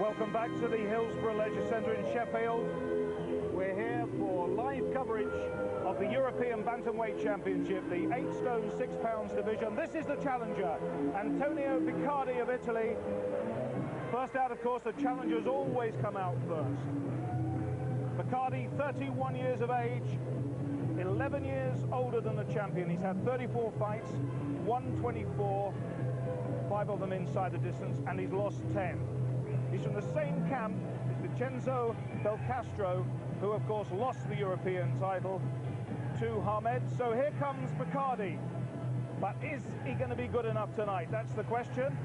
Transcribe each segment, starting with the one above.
Welcome back to the Hillsborough Leisure Centre in Sheffield. We're here for live coverage of the European Bantamweight Championship, the 8 stone 6 pounds division. This is the challenger, Antoniio Piccardi of Italy. First out, of course, the challengers always come out first. Piccardi, 31 years of age, 11 years older than the champion. He's had 34 fights, won 24, 5 of them inside the distance, and he's lost 10. He's from the same camp as Vincenzo Belcastro, who of course lost the European title to Hamid. So here comes Piccardi. But is he going to be good enough tonight? That's the question.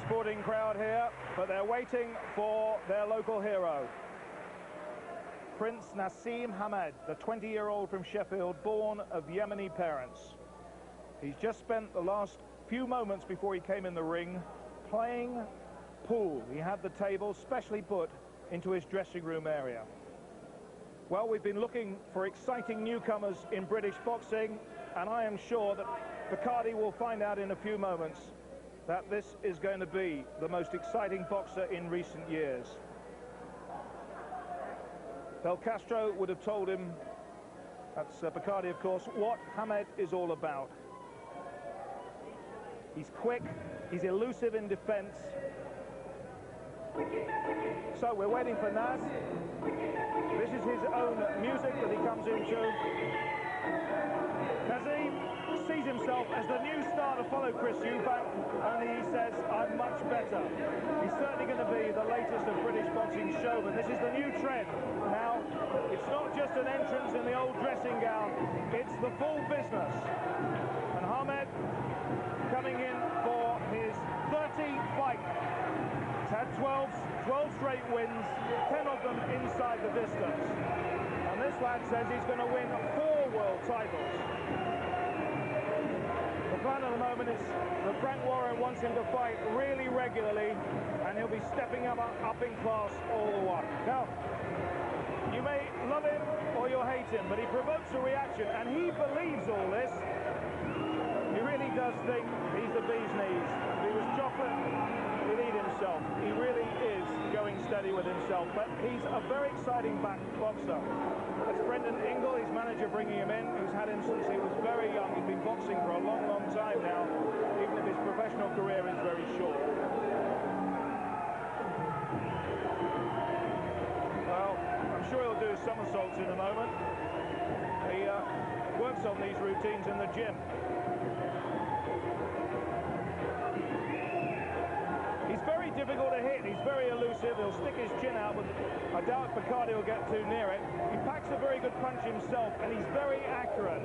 Sporting crowd here, but they're waiting for their local hero. Prince Nassim Hamad, the 20-year-old from Sheffield, born of Yemeni parents. He's just spent the last few moments before he came in the ring playing pool. He had the table specially put into his dressing room area. Well, we've been looking for exciting newcomers in British boxing, and I am sure that Piccardi will find out in a few moments that this is going to be the most exciting boxer in recent years. Belcastro would have told him, that's Piccardi of course, what Hamad is all about. He's quick, he's elusive in defence. So we're waiting for Naz. This is his own music that he comes into. Nazim sees himself as the new star to follow Chris Eubank, only he says, I'm much better. He's certainly going to be the latest of British boxing showmen. This is the new trend. Now, it's not just an entrance in the old dressing gown, it's the full business. And Hamad coming in for his 30th fight. He's had 12 straight wins, 10 of them inside the distance. And this lad says he's going to win 4 world titles. The plan at the moment is that Frank Warren wants him to fight really regularly, and he'll be stepping up in class all the while. Now, you may love him or you'll hate him, but he provokes a reaction, and he believes all this. He really does think he's the bee's knees. If he was chocolate, he'd eat himself. He really is going steady with himself, but he's a very exciting boxer. That's Brendan Ingle, his manager, bringing him in, who's had him since he was very young. He's been boxing for a long, long time now, even if his professional career is very short. Well, I'm sure he'll do somersaults in a moment. He works on these routines in the gym. He's very difficult to hit, he's very elusive, he'll stick his chin out, but I doubt Piccardi will get too near it. He packs a very good punch himself, and he's very accurate.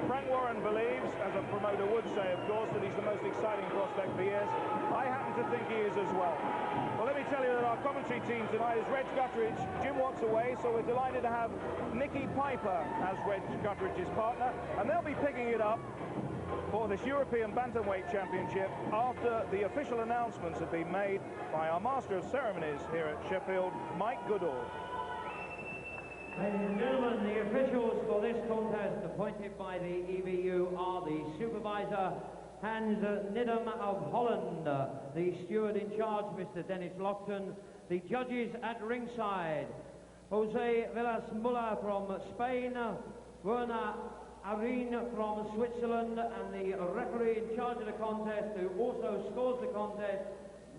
Frank Warren believes, as a promoter would say, of course, that he's the most exciting prospect for years. I happen to think he is as well. Well, let me tell you that our commentary team tonight is Reg Gutteridge. Jim Watt's away, so we're delighted to have Nicky Piper as Reg Gutteridge's partner, and they'll be picking it up for this European Bantamweight Championship after the official announcements have been made by our Master of Ceremonies here at Sheffield, Mike Goodall. Ladies and gentlemen, the officials for this contest appointed by the EBU are the supervisor, Hans Nidam of Holland, the steward in charge, Mr. Dennis Lockton, the judges at ringside, Jose Villas-Muller from Spain, Werner Arin from Switzerland, and the referee in charge of the contest, who also scores the contest,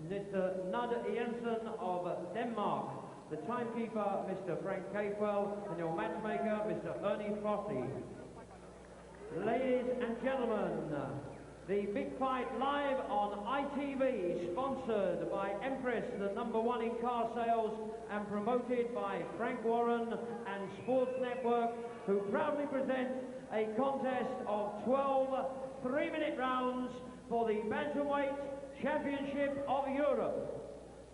Mr. Nud Jensen of Denmark. The timekeeper, Mr. Frank Capewell, and your matchmaker, Mr. Ernie Frosty. Ladies and gentlemen, the big fight live on ITV, sponsored by Empress, the #1 in car sales, and promoted by Frank Warren and Sports Network, who proudly present a contest of 12 3-minute rounds for the Bantamweight Championship of Europe.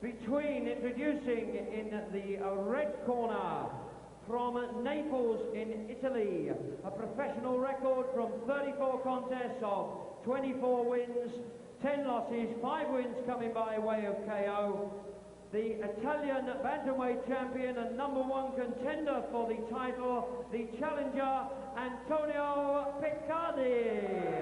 Between, introducing in the red corner, from Naples in Italy, a professional record from 34 contests of 24 wins, 10 losses, 5 wins coming by way of KO. the Italian bantamweight champion and #1 contender for the title, the challenger, Антонио Piccardi.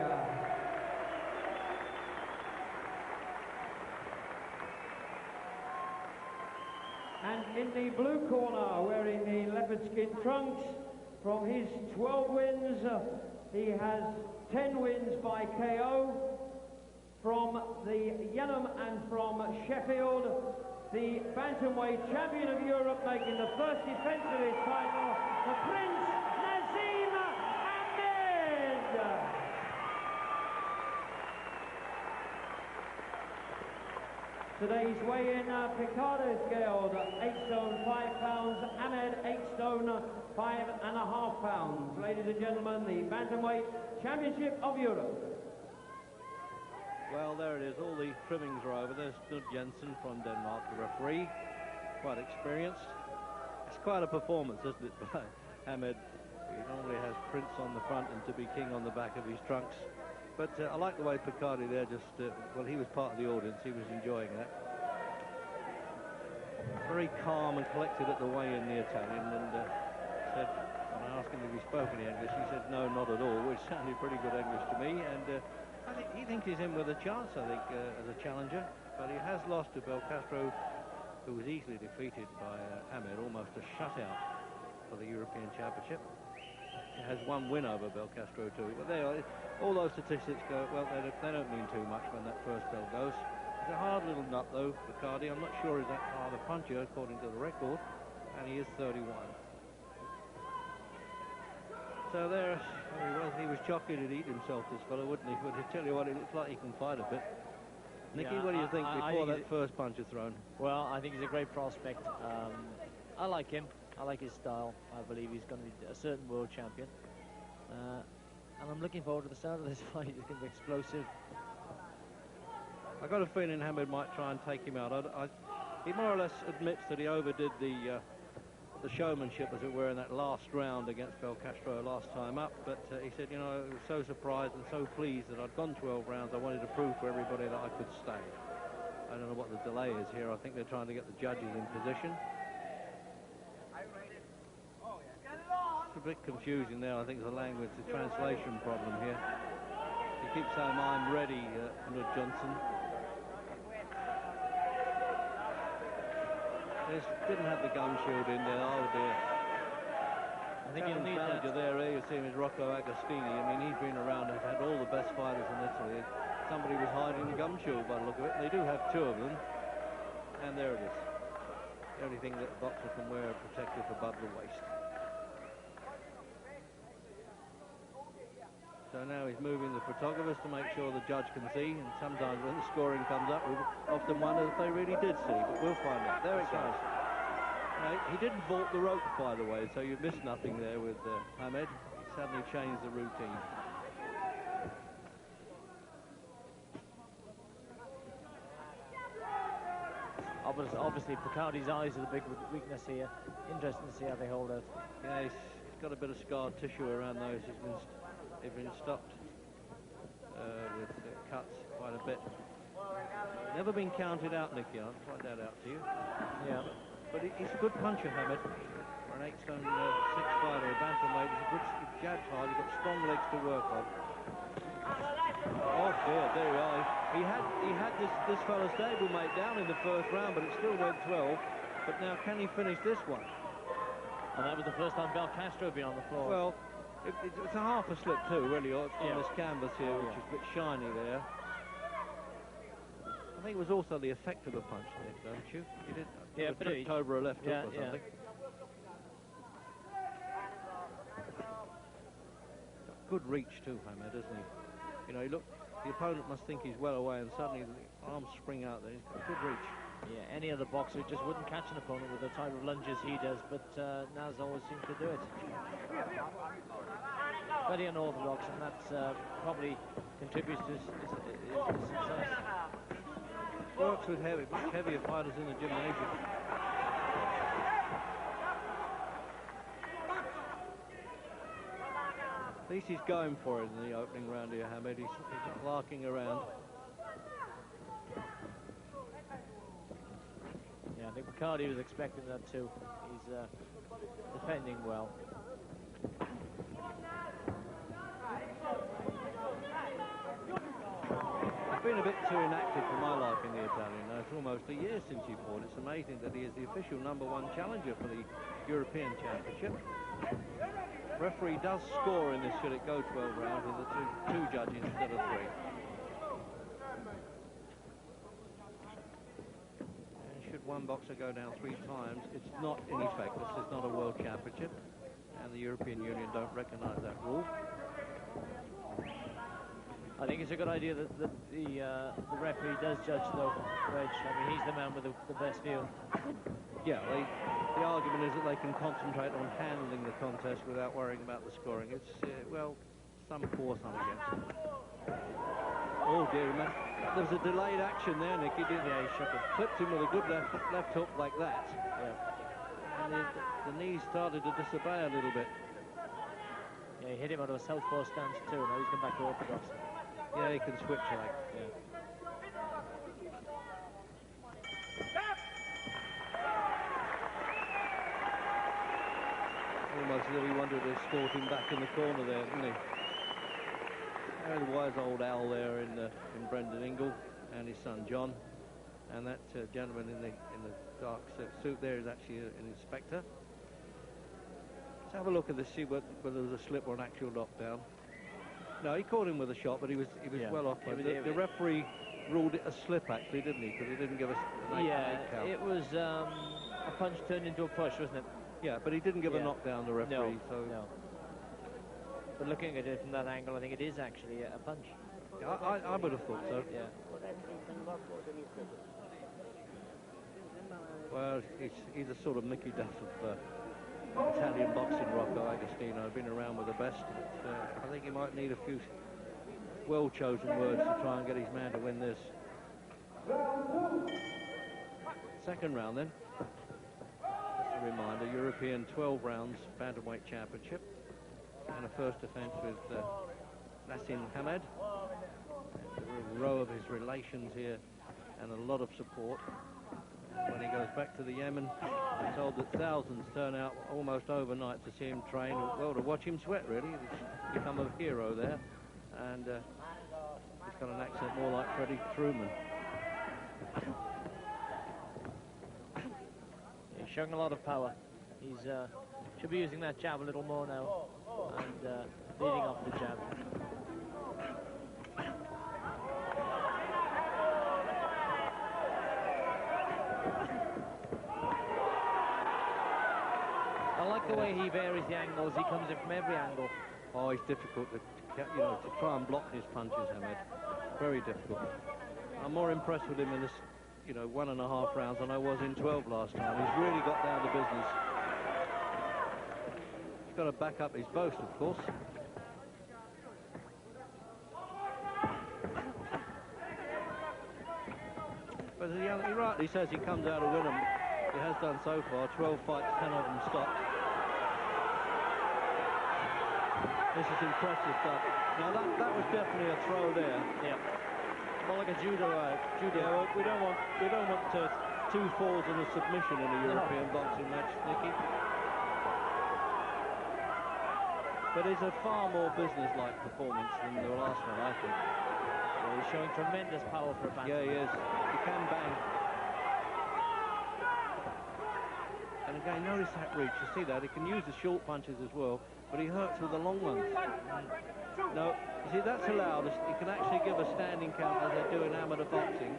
And in the blue corner, wearing the leopard skin trunks, from his 12 wins, he has 10 wins by KO. From the Yenham and from Sheffield, the bantamweight champion of Europe, making the first defence of his title, the Prince Nassim Hamid. Today's weigh-in, Picardi scaled 8 stone 5 pounds, Hamed 8 stone 5.5 pounds. Ladies and gentlemen, the bantamweight championship of Europe. Well, there it is. All the trimmings are over. There's Knud Jensen from Denmark, the referee. Quite experienced. It's quite a performance, isn't it, by Hamid? He normally has Prince on the front and To Be King on the back of his trunks. But I like the way Picardi there just, well, he was part of the audience. He was enjoying that. Very calm and collected at the weigh-in, the Italian, and said, when I asked him if he spoke any English, he said, no, not at all, which sounded pretty good English to me. And he thinks he's in with a chance, I think, as a challenger. But he has lost to Belcastro, who was easily defeated by Hamid, almost a shutout for the European Championship. He has one win over Belcastro too. But there, all those statistics go, well, they don't mean too much when that first bell goes. He's a hard little nut, though, Piccardi. I'm not sure he's that hard a puncher, according to the record. And he is 31. So there he was chocolate to eat himself, this fellow, wouldn't he? But I tell you what, it looks like he can fight a bit. Nicky, what do you think before that first punch is thrown? Well, I think he's a great prospect. I like him. I like his style. I believe he's going to be a certain world champion. And I'm looking forward to the start of this fight. It's going to be explosive. I got a feeling Hamid might try and take him out. He more or less admits that he overdid the showmanship, as it were, in that last round against Belcastro last time up. But he said, you know, I was so surprised and so pleased that I'd gone 12 rounds. I wanted to prove to everybody that I could stay. I don't know what the delay is here. I think they're trying to get the judges in position. It's a bit confusing there. I think it's a language, a translation problem here. He keeps saying, I'm ready, Knud Johnson. Didn't have the gum shield in there, oh dear. I think he'll need that. There, you see him is Rocco Agostini. I mean, he's been around and had all the best fighters in Italy. Somebody was hiding the gum shield by the look of it. They do have 2 of them. And there it is. The only thing that a boxer can wear protective above the waist. So now he's moving the photographers to make sure the judge can see, and sometimes when the scoring comes up, we often wonder if they really did see, but we'll find out. There it goes. He didn't vault the rope, by the way, so you missed nothing there with Hamid. He suddenly changed the routine. Obviously, Picardi's eyes are the big weakness here. Interesting to see how they hold out. Yeah, he's got a bit of scar tissue around those. They've been stopped with cuts quite a bit. Never been counted out, Nicky. I'll find that out to you. Yeah. But he's a good puncher, Hamid. For an 8 stone 6 fighter, a bantamweight. He's a good jab hard. He's got strong legs to work on. Oh dear, there we are. He had this fellow's stablemate down in the first round, but it still went 12. But now, can he finish this one? And that was the first time Belcastro been on the floor. Well, it's a half a slip too, really, on this canvas here, which is a bit shiny there. I think it was also the effect of the punch, Nick, don't you? You did tripped over a left hook or something. Good reach too, Hamid, isn't he? You know, the opponent must think he's well away, and suddenly the arms spring out there. He's got good reach. Yeah, any other boxer just wouldn't catch an opponent with the type of lunges he does, but Naz always seems to do it. Very unorthodox, and that's probably contributes to his success. Works with much heavier fighters in the gymnasium. At least he's going for it in the opening round here, Hamid. He's not larking around. Yeah, think Picardie was expecting that too. He's defending well. I've been a bit too inactive for my liking the Italian. Now, it's almost a year since he fought. It's amazing that he is the official #1 challenger for the European Championship. Referee does score in this should it go 12 rounds with the two judges instead of 3. And should one boxer go down 3 times, it's not in effect. This is not a world championship, and the European Union don't recognise that rule. I think it's a good idea that the referee does judge though, Reg. I mean, he's the man with the best view. Yeah, the argument is that they can concentrate on handling the contest without worrying about the scoring. It's, well, some for, some against. Oh, dear, man. There was a delayed action there, Nick. He did, yeah, he shook him. Flipped him with a good left hook like that. Yeah. And the knees started to disobey a little bit. Yeah, he hit him out of a southpaw stance too. Now he's gone back to orthodox. Yeah, he can switch like. Yeah. Almost as if he wanted to escort him back in the corner there, didn't he? And the wise old owl there in Brendan Ingle and his son John, and that gentleman in the dark suit there is actually an inspector. Let's have a look at this, see whether there was a slip or an actual knockdown. No, he caught him with a shot, but he was well off. The referee ruled it a slip, actually, didn't he? Because he didn't give us an 8 count. It was a punch turned into a push, wasn't it? Yeah, but he didn't give a knockdown, the referee. No. But looking at it from that angle, I think it is actually a punch. Yeah, I would have thought so. Yeah. Well, he's a sort of Mickey Duff of Italian boxing, Rocco Agostino. Been around with the best. But, I think he might need a few well-chosen words to try and get his man to win this. Second round, then. Just a reminder, European 12 rounds bantamweight championship. And a first defence with Nassim Hamad. A row of his relations here and a lot of support. When he goes back to the Yemen, I'm told that thousands turn out almost overnight to see him train. Well, to watch him sweat, really. He's become a hero there. And he's got an accent more like Freddie Truman. He's showing a lot of power. He's should be using that jab a little more now. And leading off the jab. I like the way he varies the angles. He comes in from every angle. Oh, he's difficult to try and block his punches, Hamid. Very difficult. I'm more impressed with him in this, 1.5 rounds than I was in 12 last time. He's really got down to business. He's got to back up his boast, of course. But he rightly says he comes out to win them. He has done so far. 12 fights, 10 of them stopped. This is impressive stuff. Now that was definitely a throw there. Yeah. More like a judo. Yeah, well, we don't want 2 falls and a submission in a European boxing match, Nicky. But it's a far more business-like performance than the last one, I think. Yeah, he's showing tremendous power for a bantamweight. Yeah, he is. He can bang. And again, notice that reach. You see that? He can use the short punches as well, but he hurts with the long ones. No, you see, that's allowed. He can actually give a standing count as they do in amateur boxing.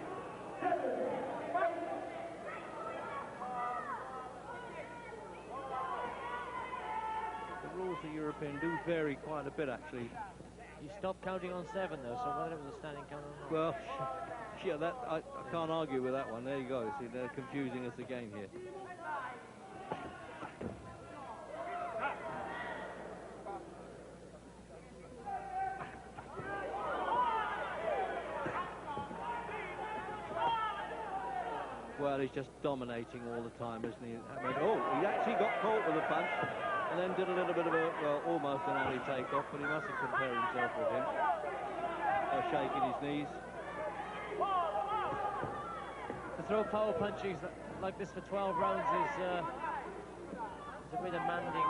The rules of European do vary quite a bit, actually. You stopped counting on 7, though, so whether it was a standing count or not. Well, yeah, I can't argue with that one. There you go. See, they're confusing us again here. Well, he's just dominating all the time, isn't he? Oh, he actually got caught with a punch and then did a little bit of almost an early takeoff, but he mustn't compare himself with him. Shaking his knees. The throw power punches like this for 12 rounds is a very demanding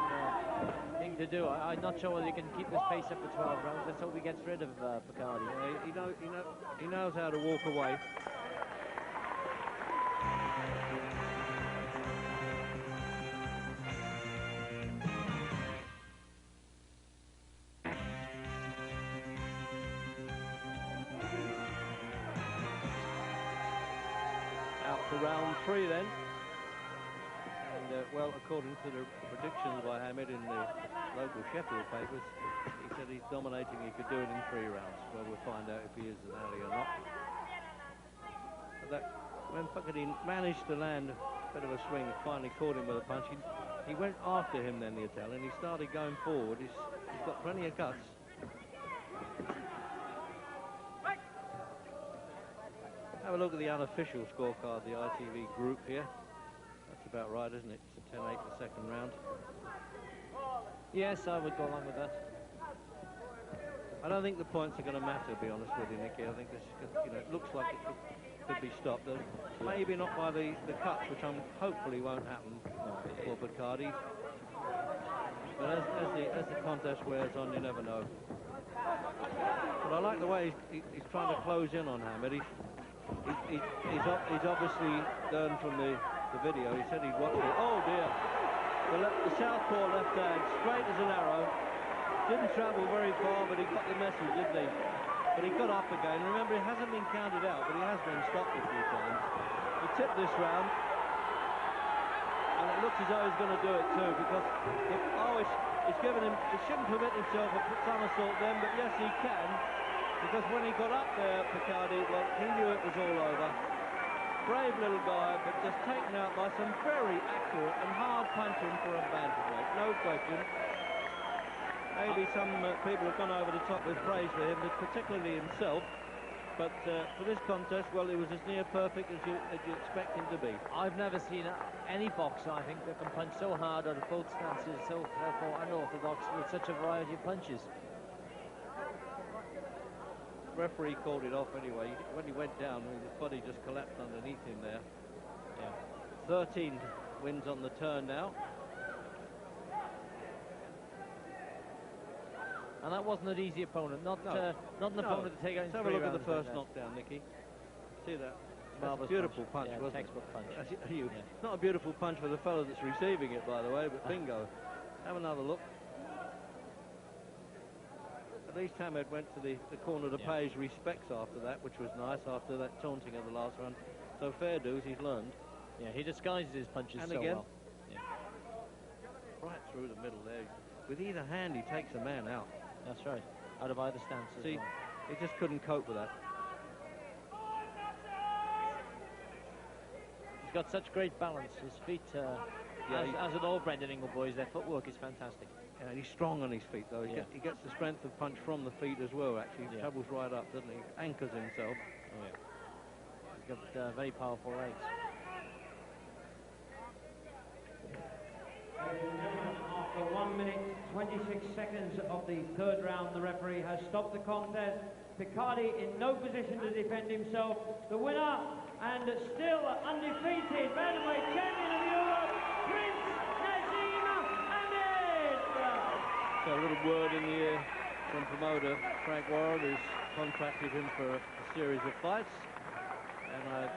thing to do. I'm not sure whether he can keep this pace up for 12 rounds. Let's hope he gets rid of Picardie. He knows how to walk away. To round 3 then, and well, according to the predictions by Hamid in the local Sheffield papers, he said he's dominating. He could do it in 3 rounds. Well, we'll find out if he is an alley or not. But when Picardie managed to land a bit of a swing, finally caught him with a punch. He went after him then, the Italian. He started going forward. He's got plenty of guts. Have a look at the unofficial scorecard, the ITV group here. That's about right, isn't it? It's a 10-8 the second round. Yes, I would go along with that. I don't think the points are going to matter, to be honest with you, Nicky. I think this, it looks like it could be stopped. Maybe not by the cuts, which hopefully won't happen for Picardie. But as the contest wears on, you never know. But I like the way he's trying to close in on Hamid. He's obviously learned from the video. He said he'd watched it. Oh dear! The southpaw left hand, straight as an arrow. Didn't travel very far, but he got the message, didn't he? But he got up again. Remember, he hasn't been counted out, but he has been stopped a few times. He tipped this round, and it looks as though he's going to do it too, because it's given him. He shouldn't permit himself a somersault then, but yes, he can. Because when he got up there, Picardie, well, he knew it was all over. Brave little guy, but just taken out by some very accurate and hard punching for a bantamweight, no question. Maybe some people have gone over the top with praise for him, but particularly himself. But for this contest, well, it was as near perfect as you expect him to be. I've never seen any boxer, I think, that can punch so hard out of both stances, so unorthodox, with such a variety of punches. Referee called it off anyway. When he went down, his body just collapsed underneath him there. Yeah. 13 wins on the turn now. And that wasn't an easy opponent, not an opponent to take out in 3 rounds. Have a look at the first knockdown, Nicky. See that? That's a beautiful punch, wasn't it? Textbook punch. Not a beautiful punch for the fellow that's receiving it, by the way, but bingo. Have another look. At least Hamid went to the corner to pay his respects after that, which was nice, after that taunting of the last round. So fair dues, he's learned. Yeah, he disguises his punches and so again, well. Yeah. Right through the middle there. With either hand, he takes a man out. That's right, out of either stance as See, well. he just couldn't cope with that. He's got such great balance. His feet, as with all Brendan Ingle boys, their footwork is fantastic. Yeah, and he's strong on his feet, though. He gets the strength of punch from the feet as well, actually. He travels right up, doesn't he? Anchors himself. Oh, yeah. He's got very powerful legs. After 1 minute, 26 seconds of the third round, the referee has stopped the contest. Picardie in no position to defend himself. The winner, and still undefeated bantamweight champion of Europe, Prince Nassim Hamid. So a little word in the ear from promoter Frank Warren, who's contracted him for a series of fights. And